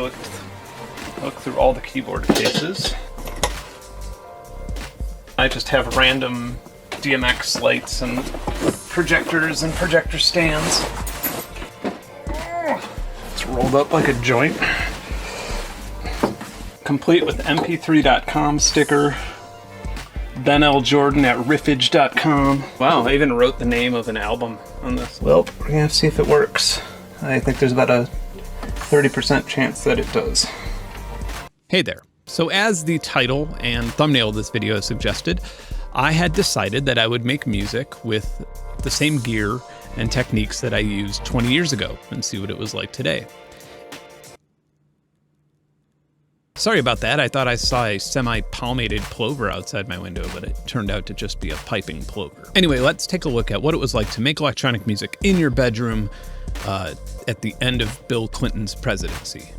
look through all the keyboard cases. I just have random DMX lights and projectors and projector stands. It's rolled up like a joint. Complete with mp3.com sticker. Ben L. Jordan at riffage.com. Wow, I even wrote the name of an album on this. Well, we're gonna have to see if it works. I think there's about a 30% chance that it does. Hey there. So as the title and thumbnail of this video suggested, I had decided that I would make music with the same gear and techniques that I used 20 years ago and see what it was like today. Sorry about that. I thought I saw a semi-palmated plover outside my window, but it turned out to just be a piping plover. Anyway, let's take a look at what it was like to make electronic music in your bedroom at the end of Bill Clinton's presidency.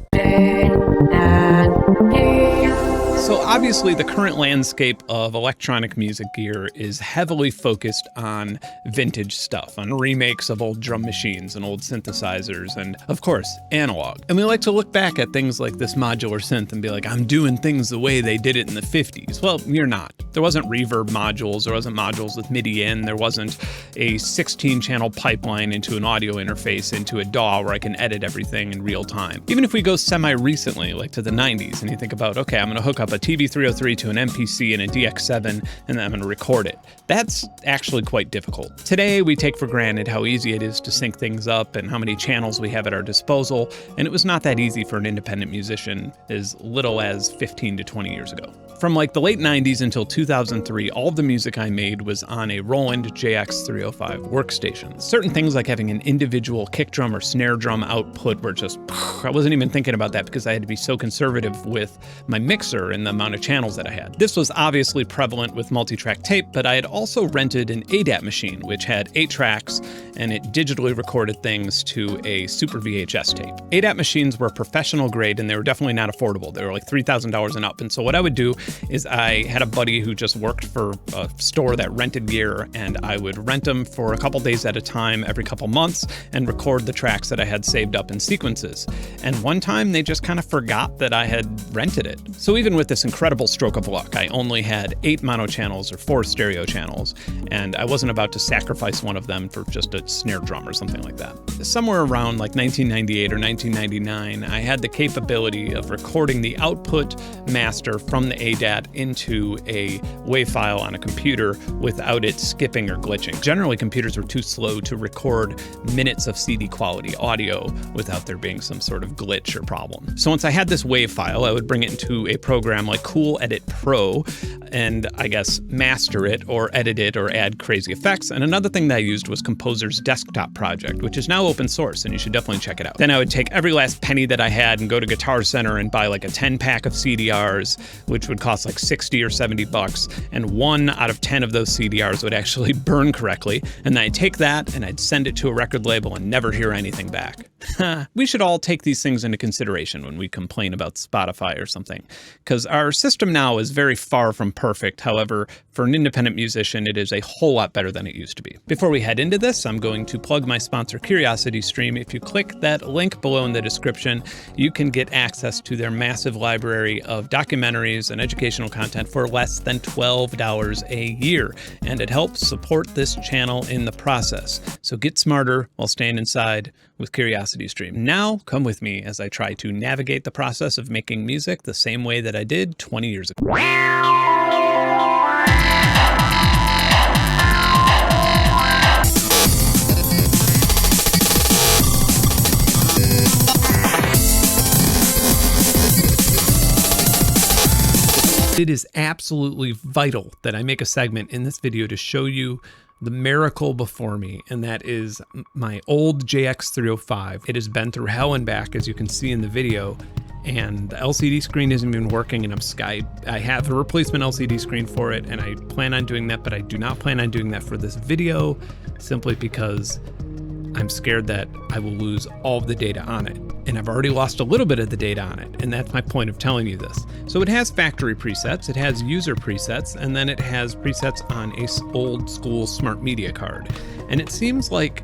So obviously the current landscape of electronic music gear is heavily focused on vintage stuff, on remakes of old drum machines and old synthesizers, and of course, analog. And we like to look back at things like this modular synth and be like, I'm doing things the way they did it in the 50s. Well, you're not. There wasn't reverb modules, there wasn't modules with MIDI in, there wasn't a 16-channel pipeline into an audio interface into a DAW where I can edit everything in real time. Even if we go semi-recently, like to the 90s, and you think about, okay, I'm gonna hook up a TV303 to an MPC and a DX7, and then I'm gonna record it. That's actually quite difficult. Today, we take for granted how easy it is to sync things up and how many channels we have at our disposal, and it was not that easy for an independent musician as little as 15 to 20 years ago. From like the late 90s until 2003, all of the music I made was on a Roland JX305 workstation. Certain things like having an individual kick drum or snare drum output were just, I wasn't even thinking about that because I had to be so conservative with my mixer and the amount of channels that I had. This was obviously prevalent with multi-track tape, but I had also rented an ADAT machine, which had 8 tracks, and it digitally recorded things to a Super VHS tape. ADAT machines were professional grade, and they were definitely not affordable. They were like $3,000 and up. And so what I would do is I had a buddy who just worked for a store that rented gear, and I would rent them for a couple days at a time every couple months and record the tracks that I had saved up in sequences. And one time they just kind of forgot that I had rented it. So even with this incredible stroke of luck, I only had 8 mono channels or 4 stereo channels, and I wasn't about to sacrifice one of them for just a snare drum or something like that. Somewhere around like 1998 or 1999, I had the capability of recording the output master from the ADAT into a WAV file on a computer without it skipping or glitching. Generally, computers were too slow to record minutes of CD quality audio without there being some sort of glitch or problem. So once I had this WAV file, I would bring it into a program like Cool Edit Pro and I guess master it or edit it or add crazy effects. And another thing that I used was Composer's desktop project, which is now open source, and you should definitely check it out. Then I would take every last penny that I had and go to Guitar Center and buy like a 10-pack of CDRs, which would cost like 60 or 70 bucks, and 1 out of 10 of those CDRs would actually burn correctly, and then I'd take that and I'd send it to a record label and never hear anything back. We should all take these things into consideration when we complain about Spotify or something, because our system now is very far from perfect. However, for an independent musician, it is a whole lot better than it used to be. Before we head into this, I'm going to plug my sponsor, CuriosityStream. If you click that link below in the description, you can get access to their massive library of documentaries and educational content for less than $12 a year, and it helps support this channel in the process. So get smarter while staying inside with CuriosityStream. Now, come with me as I try to navigate the process of making music the same way that I did 20 years ago. It is absolutely vital that I make a segment in this video to show you the miracle before me, and that is my old JX305. It has been through hell and back, as you can see in the video, and the LCD screen isn't even working, and I have a replacement LCD screen for it, and I plan on doing that, but I do not plan on doing that for this video, simply because I'm scared that I will lose all of the data on it. And I've already lost a little bit of the data on it, and that's my point of telling you this. So it has factory presets, it has user presets, and then it has presets on a old school smart media card. And it seems like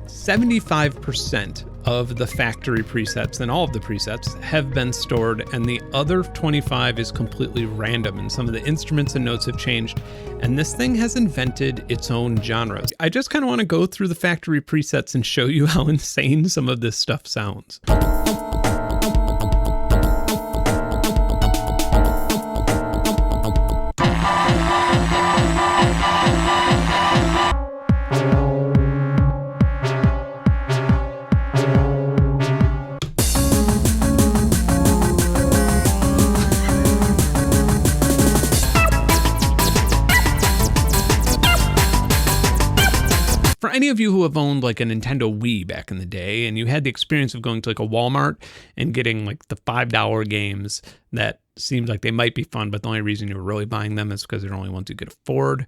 75% of the factory presets and all of the presets have been stored, and the other 25 is completely random, and some of the instruments and notes have changed, and this thing has invented its own genres. I just kind of want to go through the factory presets and show you how insane some of this stuff sounds. For any of you who have owned like a Nintendo Wii back in the day, and you had the experience of going to like a Walmart and getting like the $5 games that seemed like they might be fun, but the only reason you were really buying them is because they're the only ones you could afford,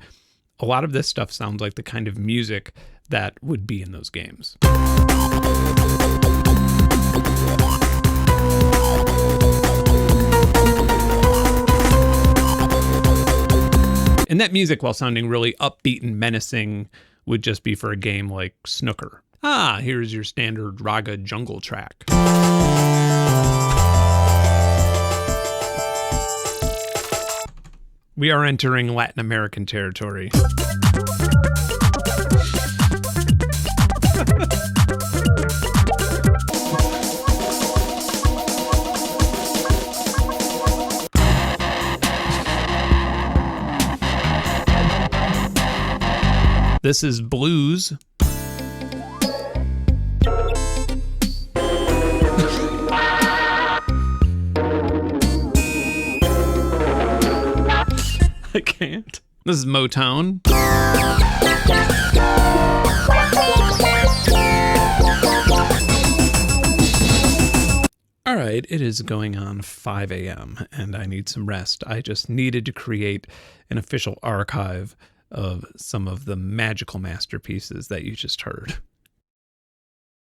a lot of this stuff sounds like the kind of music that would be in those games. And that music, while sounding really upbeat and menacing, would just be for a game like Snooker. Ah, here's your standard raga jungle track. We are entering Latin American territory. This is blues. I can't. This is Motown. All right, it is going on 5 a.m. and I need some rest. I just needed to create an official archive of some of the magical masterpieces that you just heard.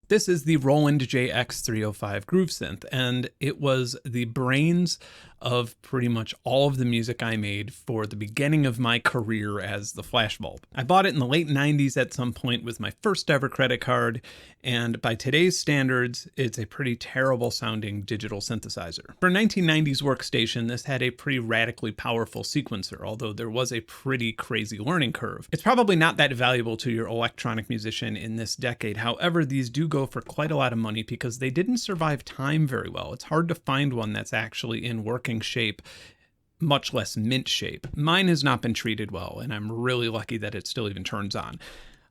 This is the Roland JX305 Groove Synth, and it was the brains of pretty much all of the music I made for the beginning of my career as the flashbulb. I bought it in the late 90s at some point with my first ever credit card, and by today's standards, it's a pretty terrible sounding digital synthesizer. For a 1990s workstation, this had a pretty radically powerful sequencer, although there was a pretty crazy learning curve. It's probably not that valuable to your electronic musician in this decade. However, these do go for quite a lot of money because they didn't survive time very well. It's hard to find one that's actually in working shape, much less mint shape. Mine has not been treated well, and I'm really lucky that it still even turns on.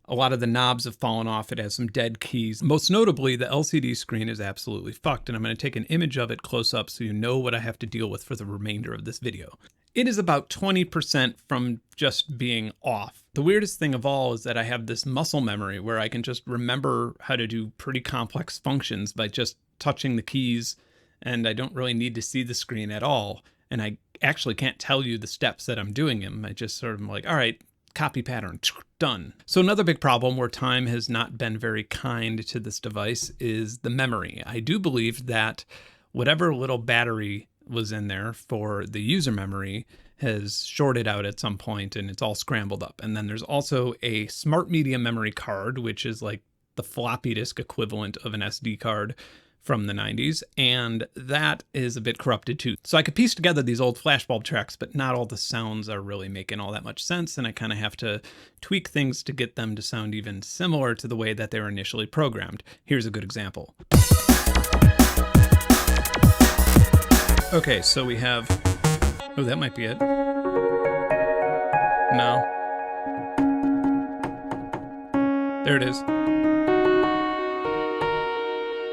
A lot of the knobs have fallen off. It has some dead keys. Most notably, the LCD screen is absolutely fucked, and I'm going to take an image of it close up so you know what I have to deal with for the remainder of this video. It is about 20% from just being off. The weirdest thing of all is that I have this muscle memory where I can just remember how to do pretty complex functions by just touching the keys, and I don't really need to see the screen at all. And I actually can't tell you the steps that I'm doing them. I just sort of am like, all right, copy pattern, done. So another big problem where time has not been very kind to this device is the memory. I do believe that whatever little battery was in there for the user memory has shorted out at some point and it's all scrambled up. And then there's also a smart media memory card, which is like the floppy disk equivalent of an SD card from the 90s, and that is a bit corrupted too. So I could piece together these old flashbulb tracks, but not all the sounds are really making all that much sense, and I kind of have to tweak things to get them to sound even similar to the way that they were initially programmed. Here's a good example. Okay, so we have... Oh, that might be it. No. There it is.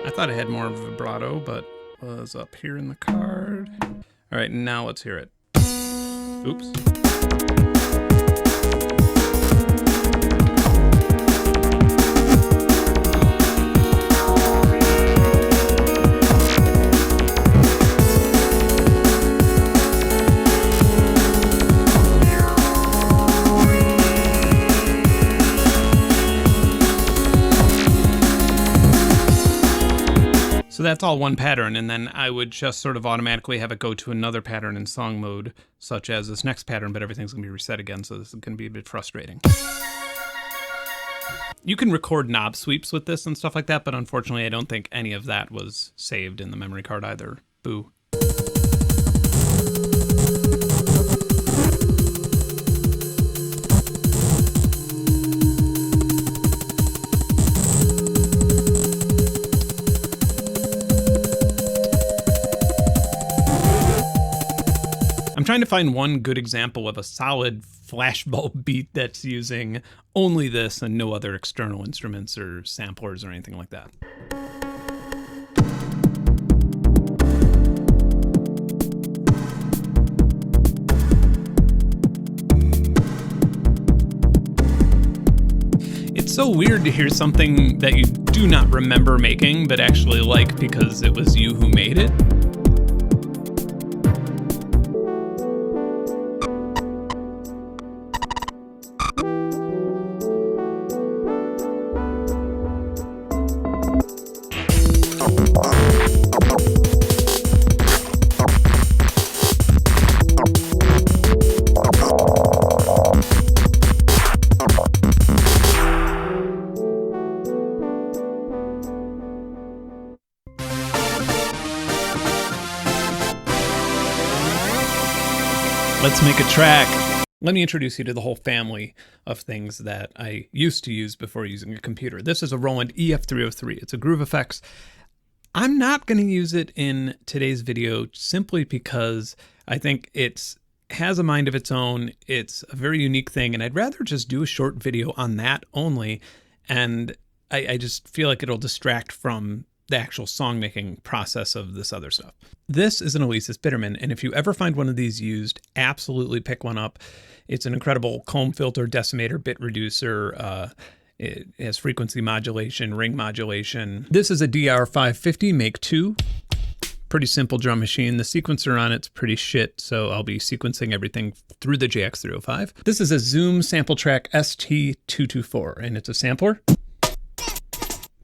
I thought it had more vibrato, but was up here in the card. All right, now let's hear it. Oops. So that's all one pattern, and then I would just sort of automatically have it go to another pattern in song mode, such as this next pattern, but everything's going to be reset again, so this is going to be a bit frustrating. You can record knob sweeps with this and stuff like that, but unfortunately I don't think any of that was saved in the memory card either. Boo. I'm trying to find one good example of a solid flashbulb beat that's using only this and no other external instruments or samplers or anything like that. It's so weird to hear something that you do not remember making, but actually like because it was you who made it. Let's make a track. Let me introduce you to the whole family of things that I used to use before using a computer. This is a Roland EF303. It's a Groove Effects. I'm not going to use it in today's video simply because I think it has a mind of its own. It's a very unique thing, and I'd rather just do a short video on that only. And I just feel like it'll distract from the actual song-making process of this other stuff. This is an Alesis Bitterman, and if you ever find one of these used, absolutely pick one up. It's an incredible comb filter, decimator, bit reducer. It has frequency modulation, ring modulation. This is a DR550 Make 2. Pretty simple drum machine. The sequencer on it's pretty shit, so I'll be sequencing everything through the JX305. This is a Zoom sample track ST224, and it's a sampler.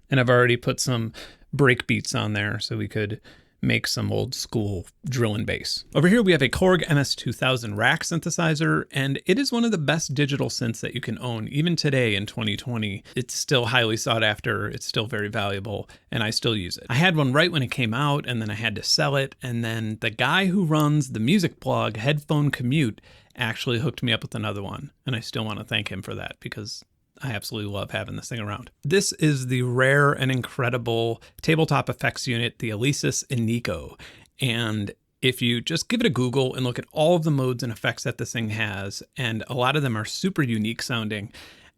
And I've already put some break beats on there so we could make some old school drill and bass. Over here we have a Korg MS2000 rack synthesizer, and it is one of the best digital synths that you can own. Even today in 2020, it's still highly sought after, it's still very valuable, and I still use it. I had one right when it came out, and then I had to sell it, and then the guy who runs the music blog, Headphone Commute, actually hooked me up with another one, and I still want to thank him for that because I absolutely love having this thing around. This is the rare and incredible tabletop effects unit, the Alesis Inico. And if you just give it a Google and look at all of the modes and effects that this thing has, and a lot of them are super unique sounding,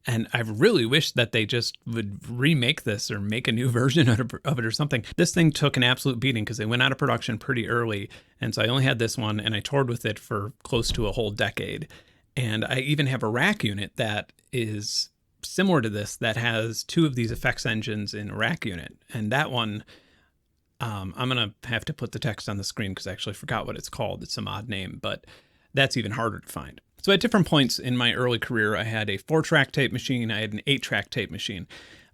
and I really wish that they just would remake this or make a new version of it or something. This thing took an absolute beating because they went out of production pretty early, and so I only had this one, and I toured with it for close to a whole decade. And I even have a rack unit that is similar to this that has two of these effects engines in a rack unit, and that one I'm gonna have to put the text on the screen because I actually forgot what it's called. It's some odd name, but that's even harder to find. So at different points in my early career, I had a 4-track tape machine, I had an 8-track tape machine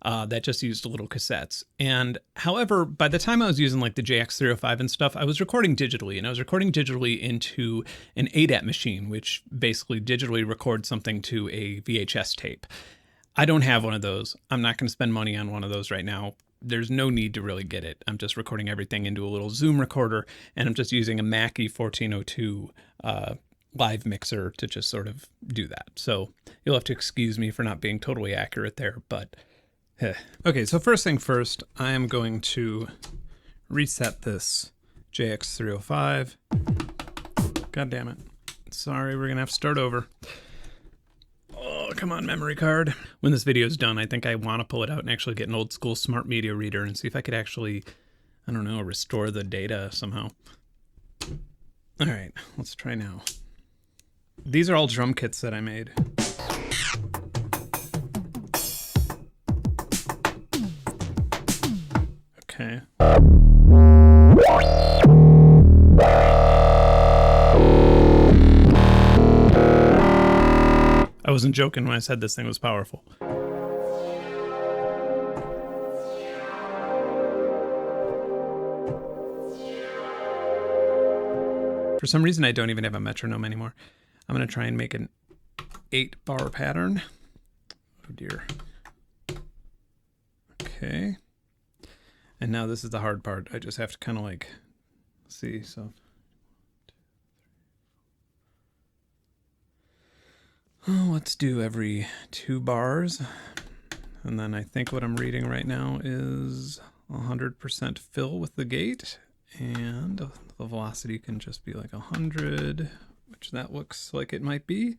that just used little cassettes. And however, by the time I was using like the JX305 and stuff, I was recording digitally, and I was recording digitally into an ADAT machine, which basically digitally records something to a VHS tape. I don't have one of those. I'm not going to spend money on one of those right now. There's no need to really get it. I'm just recording everything into a little Zoom recorder, and I'm just using a Mackie 1402 live mixer to just sort of do that. So you'll have to excuse me for not being totally accurate there, but Okay, so first thing first, I am going to reset this JX305. God damn it. Sorry, we're going to have to start over. Oh, come on, memory card. When this video is done, I think I want to pull it out and actually get an old school smart media reader and see if I could actually, I don't know, restore the data somehow. All right, let's try now. These are all drum kits that I made. Okay. I wasn't joking when I said this thing was powerful. For some reason, I don't even have a metronome anymore. I'm going to try and make an 8-bar pattern. Oh dear. Okay. And now this is the hard part. I just have to kind of like see. So let's do every 2 bars. And then I think what I'm reading right now is 100% fill with the gate. And the velocity can just be like 100, which that looks like it might be.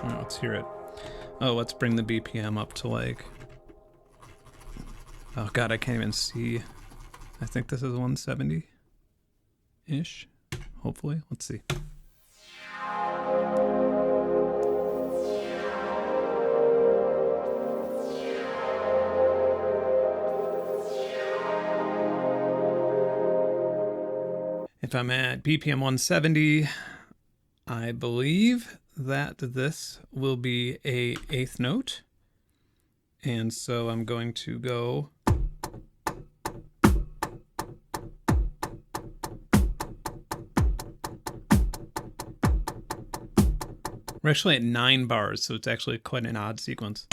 Let's hear it. Oh, let's bring the BPM up to like... Oh god, I can't even see. I think this is 170-ish, hopefully. Let's see. If I'm at BPM 170, I believe that this will be a 8th note. And so I'm going to go... We're actually at 9 bars, so it's actually quite an odd sequence.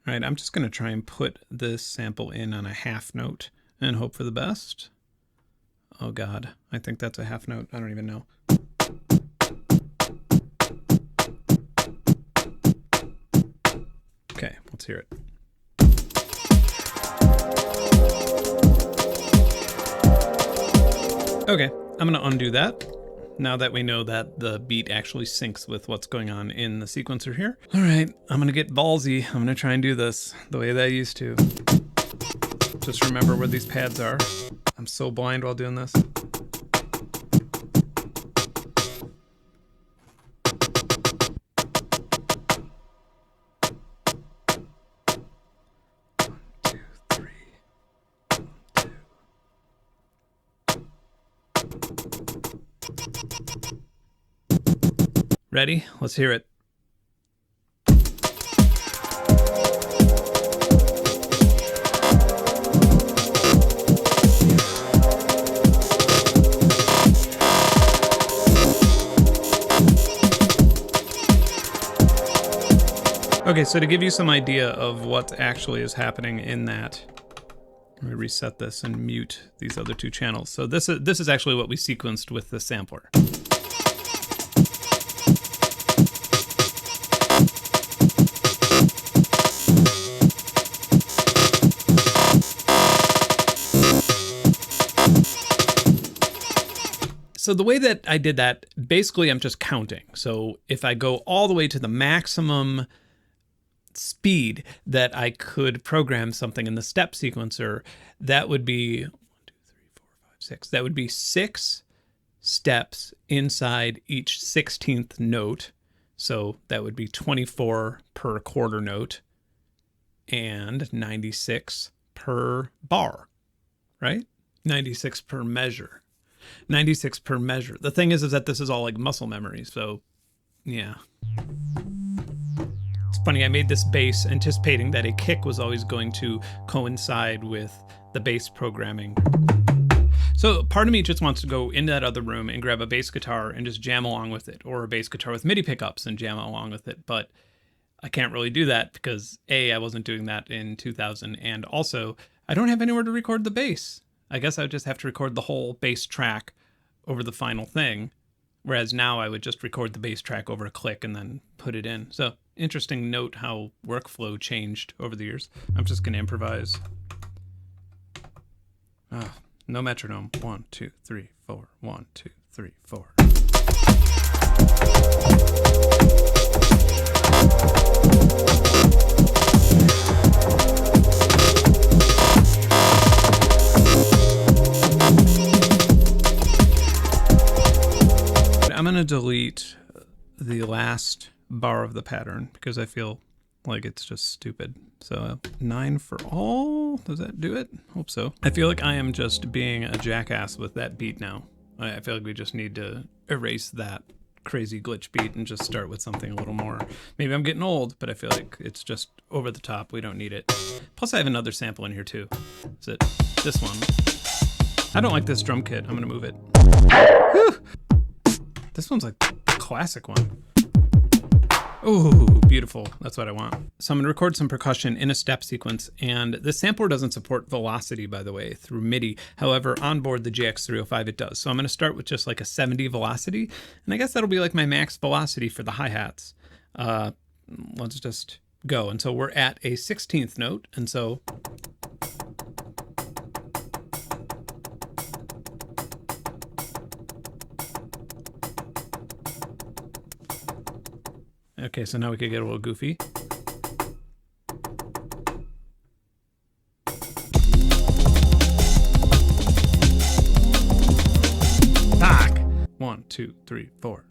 Right, I'm just going to try and put this sample in on a half note and hope for the best. Oh god, I think that's a half note. I don't even know. Okay, let's hear it. Okay, I'm gonna undo that now that we know that the beat actually syncs with what's going on in the sequencer here. All right, I'm gonna get ballsy. I'm gonna try and do this the way that I used to. Just remember where these pads are. I'm so blind while doing this. Ready? Let's hear it. Okay, so to give you some idea of what actually is happening in that, let me reset this and mute these other 2 channels. So this is actually what we sequenced with the sampler. So the way that I did that, basically I'm just counting. So if I go all the way to the maximum speed that I could program something in the step sequencer, that would be 1, 2, 3, 4, 5, 6. That would be 6 steps inside each 16th note. So that would be 24 per quarter note and 96 per bar, right? 96 per measure. 96 per measure. The thing is that this is all like muscle memory. So yeah. It's funny, I made this bass anticipating that a kick was always going to coincide with the bass programming. So part of me just wants to go into that other room and grab a bass guitar and just jam along with it, or a bass guitar with MIDI pickups and jam along with it. But I can't really do that because A, I wasn't doing that in 2000, and also I don't have anywhere to record the bass. I guess I would just have to record the whole bass track over the final thing, whereas now I would just record the bass track over a click and then put it in. So interesting note how workflow changed over the years. I'm just going to improvise. No metronome. 1, 2, 3, 4. 1, 2, 3, 4. I'm going to delete the last bar of the pattern because I feel like it's just stupid. So 9 for all. Does that do it? Hope so. I feel like I am just being a jackass with that beat now. I feel like we just need to erase that crazy glitch beat and just start with something a little more. Maybe I'm getting old, but I feel like it's just over the top. We don't need it. Plus I have another sample in here too. Is it this one? I don't like this drum kit. I'm gonna move it. Whew. This one's like the classic one. Ooh, beautiful. That's what I want. So I'm gonna record some percussion in a step sequence, and this sampler doesn't support velocity, by the way, through MIDI. However, on board the JX305 it does. So I'm gonna start with just like a 70 velocity, and I guess that'll be like my max velocity for the hi-hats. Let's just go. And so we're at a 16th note, and so okay, so now we could get a little goofy. Back. 1, 2, 3, 4.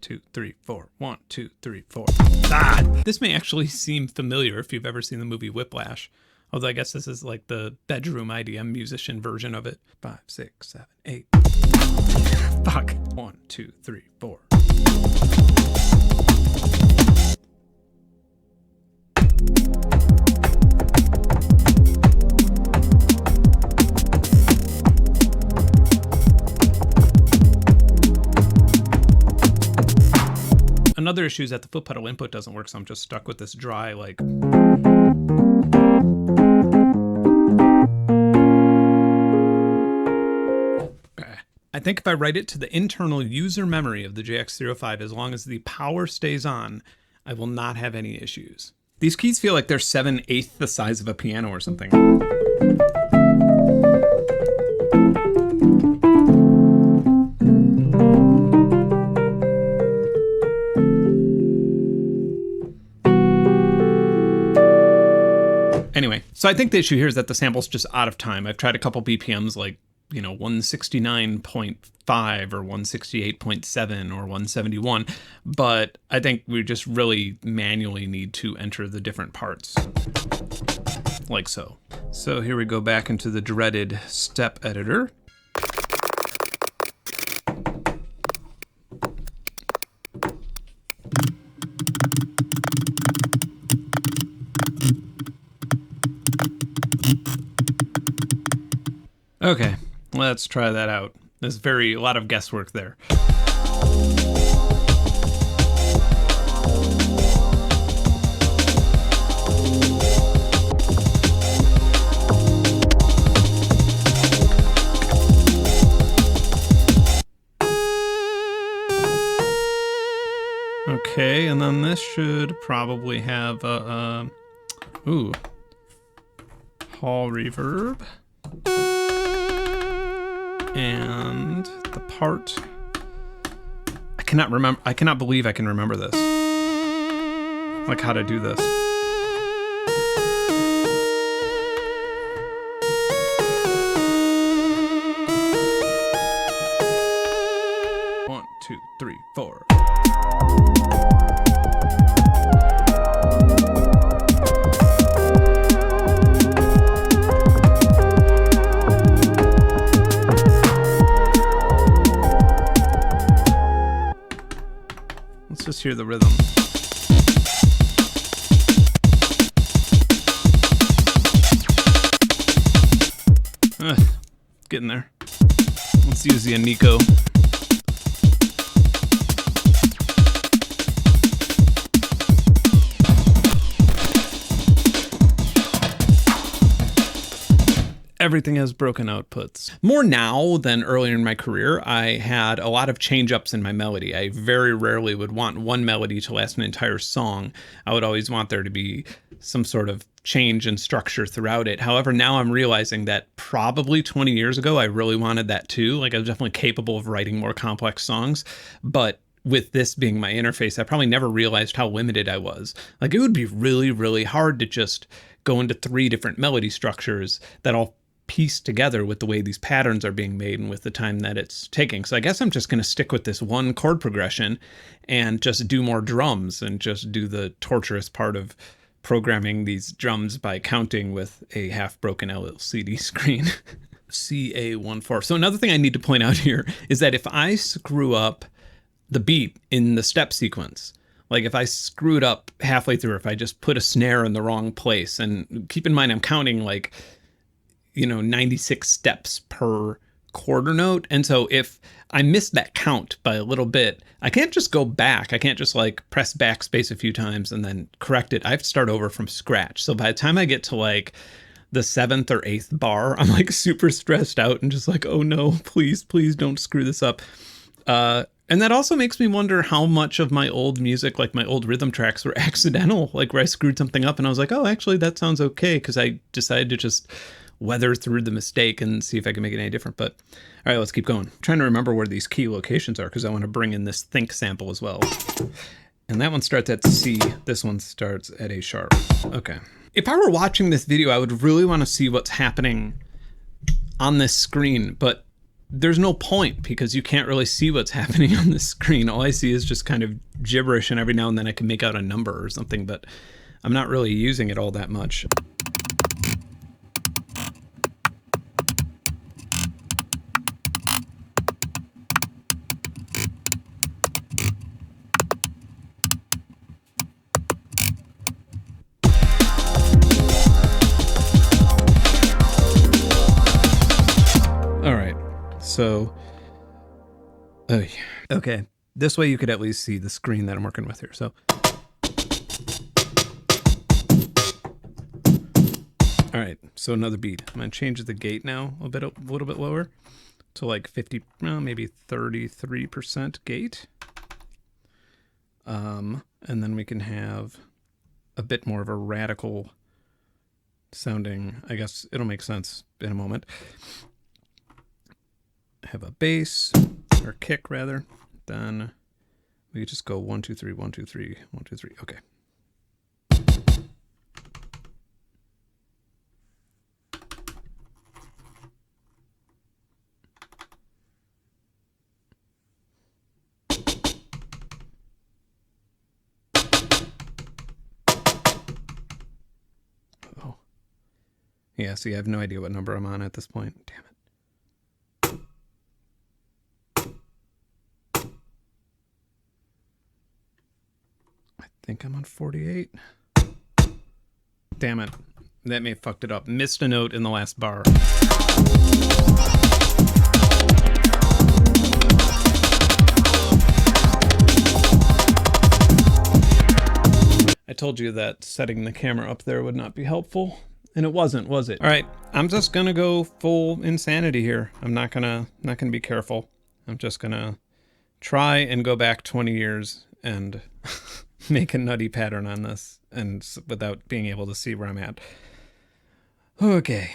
2, 3, 4. 1, 2, 3, 4. Ah! This may actually seem familiar if you've ever seen the movie Whiplash. Although I guess this is like the bedroom IDM musician version of it. 5, 6, 7, 8. Fuck. 1, 2, 3, 4. Another issue is that the foot pedal input doesn't work, so I'm just stuck with this dry, like... I think if I write it to the internal user memory of the JX305, as long as the power stays on, I will not have any issues. These keys feel like they're 7/8 the size of a piano or something. Anyway, so I think the issue here is that the sample's just out of time. I've tried a couple BPMs like, 169.5 or 168.7 or 171, but I think we just really manually need to enter the different parts, like so. So here we go back into the dreaded step editor. Okay, let's try that out. There's a lot of guesswork there. Okay, and then this should probably have a, hall reverb. And the part, I cannot believe I can remember this. Like how to do this. One, two, three, four. Just hear the rhythm. Getting there. Let's use the Anico. Everything has broken outputs. More now than earlier in my career, I had a lot of change-ups in my melody. I very rarely would want one melody to last an entire song. I would always want there to be some sort of change in structure throughout it. However, now I'm realizing that probably 20 years ago, I really wanted that too. Like I was definitely capable of writing more complex songs, but with this being my interface, I probably never realized how limited I was. Like it would be really, really hard to just go into 3 different melody structures that all piece together with the way these patterns are being made and with the time that it's taking. So I guess I'm just going to stick with this one chord progression and just do more drums and just do the torturous part of programming these drums by counting with a half-broken LCD screen. CA14. So another thing I need to point out here is that if I screw up the beat in the step sequence, like if I screw it up halfway through, if I just put a snare in the wrong place, and keep in mind I'm counting like, 96 steps per quarter note. And so if I miss that count by a little bit, I can't just go back. I can't just like press backspace a few times and then correct it. I have to start over from scratch. So by the time I get to like the 7th or 8th bar, I'm like super stressed out and just like, oh no, please don't screw this up. And that also makes me wonder how much of my old music, like my old rhythm tracks, were accidental, like where I screwed something up and I was like, oh, actually that sounds okay, because I decided to just weather through the mistake and see if I can make it any different. But all right, let's keep going. I'm trying to remember where these key locations are because I want to bring in this think sample as well. And that one starts at C. This one starts at A sharp. Okay. If I were watching this video, I would really want to see what's happening on this screen, but there's no point because you can't really see what's happening on this screen. All I see is just kind of gibberish, and every now and then I can make out a number or something, but I'm not really using it all that much. So, oh yeah. Okay, this way you could at least see the screen that I'm working with here. So, all right, so another beat. I'm gonna change the gate now a little bit lower to like 50, well, maybe 33% gate. And then we can have a bit more of a radical sounding, I guess it'll make sense in a moment. Have a bass or kick rather, then we just go 1 2 3 1 2 3 1 2 3. Okay. Oh. Yeah, see, I have no idea what number I'm on at this point. Damn it. I think I'm on 48. Damn it. That may have fucked it up. Missed a note in the last bar. I told you that setting the camera up there would not be helpful, and it wasn't, was it? All right, I'm just gonna go full insanity here. I'm not gonna be careful. I'm just gonna try and go back 20 years and make a nutty pattern on this, and without being able to see where I'm at. Okay.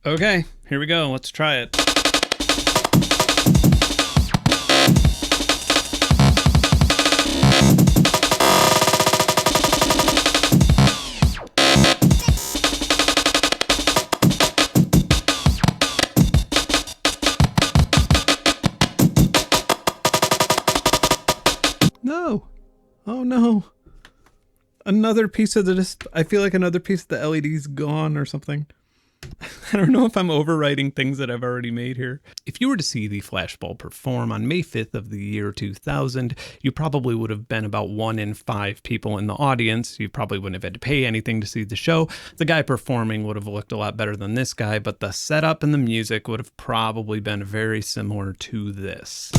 Okay, here we go. Let's try it. No. Oh no. Another piece of the, I feel like another piece of the LED's gone or something. I don't know if I'm overwriting things that I've already made here. If you were to see the flashbulb perform on May 5th of the year 2000, you probably would have been about 1 in 5 people in the audience. You probably wouldn't have had to pay anything to see the show. The guy performing would have looked a lot better than this guy, but the setup and the music would have probably been very similar to this.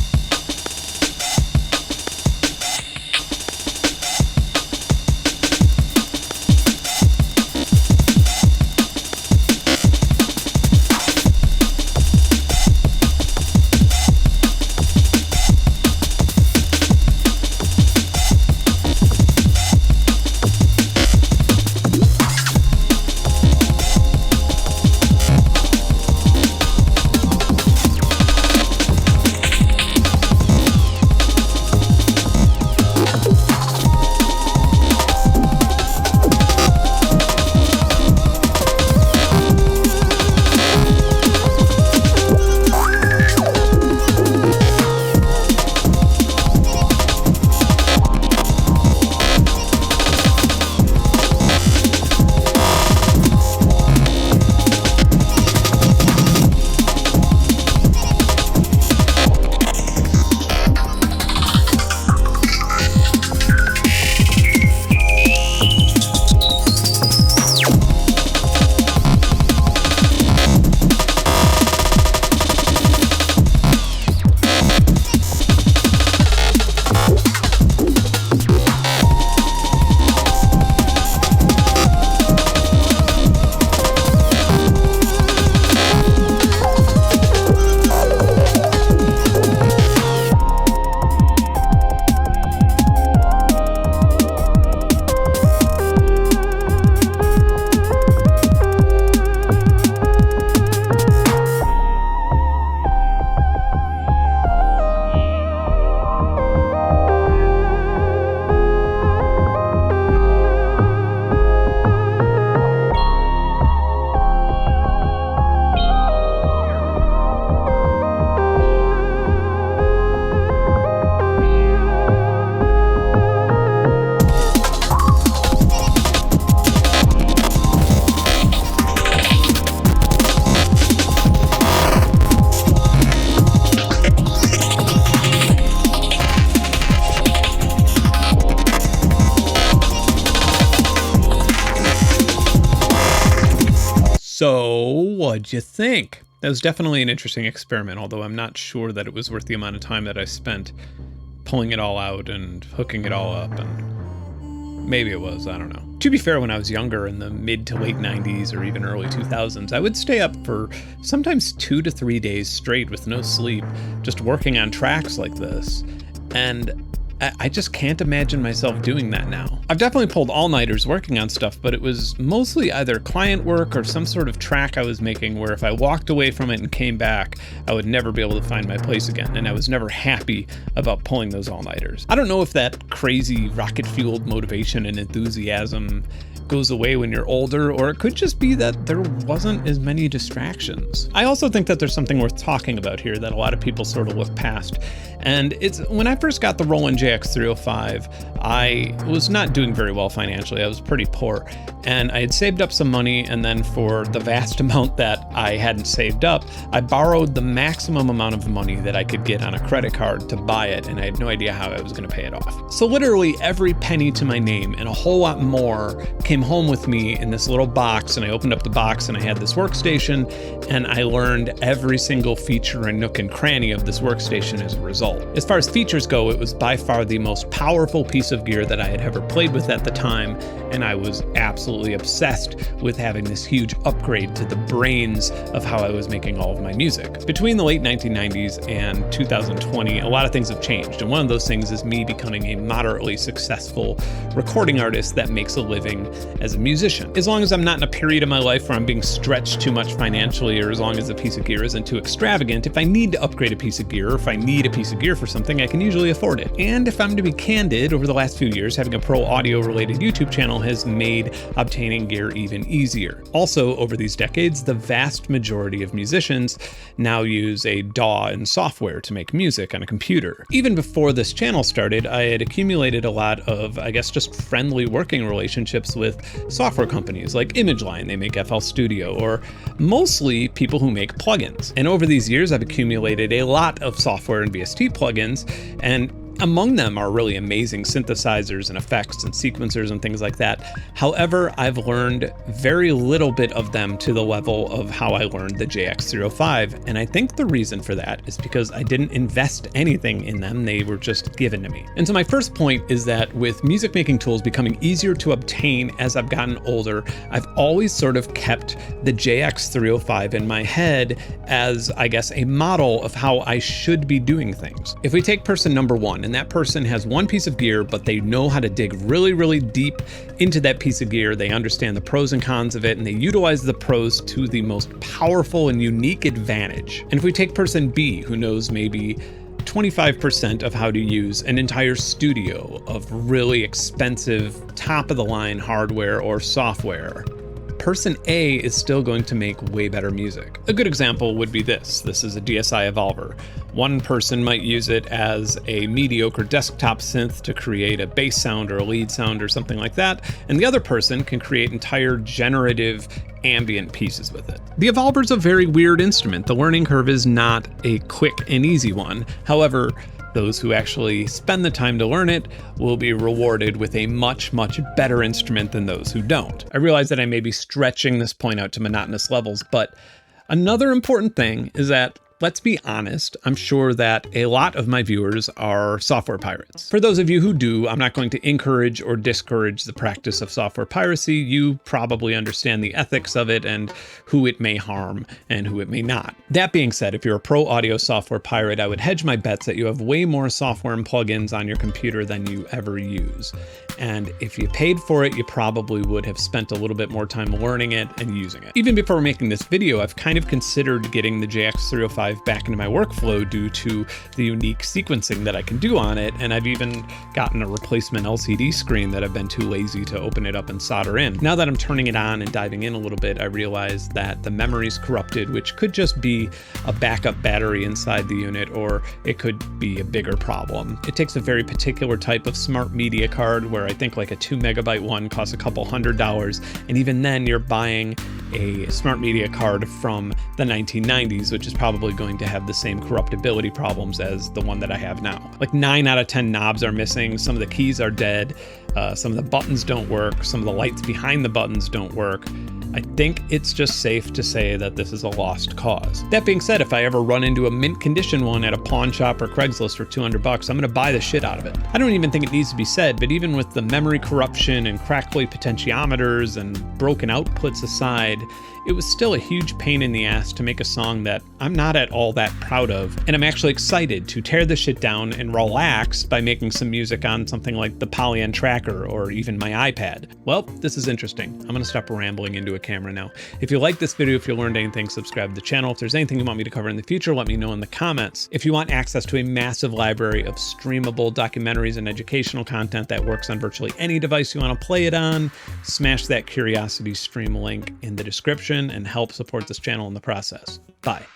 What'd you think? That was definitely an interesting experiment, although I'm not sure that it was worth the amount of time that I spent pulling it all out and hooking it all up, and maybe it was, I don't know. To be fair, when I was younger, in the mid to late 90s or even early 2000s, I would stay up for sometimes 2 to 3 days straight with no sleep, just working on tracks like this. And I just can't imagine myself doing that now. I've definitely pulled all-nighters working on stuff, but it was mostly either client work or some sort of track I was making where if I walked away from it and came back, I would never be able to find my place again, and I was never happy about pulling those all-nighters. I don't know if that crazy rocket-fueled motivation and enthusiasm goes away when you're older, or it could just be that there wasn't as many distractions. I also think that there's something worth talking about here that a lot of people sort of look past, and it's when I first got the Roland JX305, I was not doing very well financially. I was pretty poor, and I had saved up some money, and then for the vast amount that I hadn't saved up, I borrowed the maximum amount of money that I could get on a credit card to buy it, and I had no idea how I was going to pay it off. So literally every penny to my name and a whole lot more came home with me in this little box, and I opened up the box and I had this workstation, and I learned every single feature and nook and cranny of this workstation as a result. As far as features go, it was by far the most powerful piece of gear that I had ever played with at the time, and I was absolutely obsessed with having this huge upgrade to the brains of how I was making all of my music. Between the late 1990s and 2020, a lot of things have changed, and one of those things is me becoming a moderately successful recording artist that makes a living as a musician. As long as I'm not in a period of my life where I'm being stretched too much financially, or as long as the piece of gear isn't too extravagant, if I need to upgrade a piece of gear, or if I need a piece of gear for something, I can usually afford it. And if I'm to be candid, over the last few years, having a pro audio related YouTube channel has made obtaining gear even easier. Also, over these decades, the vast majority of musicians now use a DAW and software to make music on a computer. Even before this channel started, I had accumulated a lot of, I guess, just friendly working relationships with software companies like ImageLine, they make FL Studio, or mostly people who make plugins. And over these years, I've accumulated a lot of software and VST plugins, and among them are really amazing synthesizers and effects and sequencers and things like that. However, I've learned very little bit of them to the level of how I learned the JX305, and I think the reason for that is because I didn't invest anything in them, they were just given to me. And so my first point is that with music making tools becoming easier to obtain as I've gotten older, I've always sort of kept the JX305 in my head as, I guess, a model of how I should be doing things. If we take person number one, and that person has one piece of gear, but they know how to dig really, really deep into that piece of gear. They understand the pros and cons of it, and they utilize the pros to the most powerful and unique advantage. And if we take person B, who knows maybe 25% of how to use an entire studio of really expensive, top-of-the-line hardware or software, person A is still going to make way better music. A good example would be this. This is a DSI Evolver. One person might use it as a mediocre desktop synth to create a bass sound or a lead sound or something like that, and the other person can create entire generative ambient pieces with it. The Evolver's a very weird instrument. The learning curve is not a quick and easy one. However, those who actually spend the time to learn it will be rewarded with a much, much better instrument than those who don't. I realize that I may be stretching this point out to monotonous levels, but another important thing is that, let's be honest, I'm sure that a lot of my viewers are software pirates. For those of you who do, I'm not going to encourage or discourage the practice of software piracy. You probably understand the ethics of it and who it may harm and who it may not. That being said, if you're a pro audio software pirate, I would hedge my bets that you have way more software and plugins on your computer than you ever use. And if you paid for it, you probably would have spent a little bit more time learning it and using it. Even before making this video, I've kind of considered getting the JX305 back into my workflow due to the unique sequencing that I can do on it, and I've even gotten a replacement LCD screen that I've been too lazy to open it up and solder in. Now that I'm turning it on and diving in a little bit, I realize that the memory's corrupted, which could just be a backup battery inside the unit, or it could be a bigger problem. It takes a very particular type of smart media card where I think like a 2 megabyte one costs a couple $100, and even then you're buying a smart media card from the 1990s, which is probably going to have the same corruptibility problems as the one that I have now. Like 9 out of 10 knobs are missing, some of the keys are dead, some of the buttons don't work, some of the lights behind the buttons don't work. I think it's just safe to say that this is a lost cause. That being said, if I ever run into a mint condition one at a pawn shop or Craigslist for $200, I'm gonna buy the shit out of it. I don't even think it needs to be said, but even with the memory corruption and crackly potentiometers and broken outputs aside, it was still a huge pain in the ass to make a song that I'm not at all that proud of, and I'm actually excited to tear this shit down and relax by making some music on something like the Polygon Tracker or even my iPad. Well, this is interesting. I'm gonna stop rambling into a camera now. If you like this video, if you learned anything, subscribe to the channel. If there's anything you want me to cover in the future, let me know in the comments. If you want access to a massive library of streamable documentaries and educational content that works on virtually any device you want to play it on, smash that Curiosity Stream link in the description and help support this channel in the process. Bye.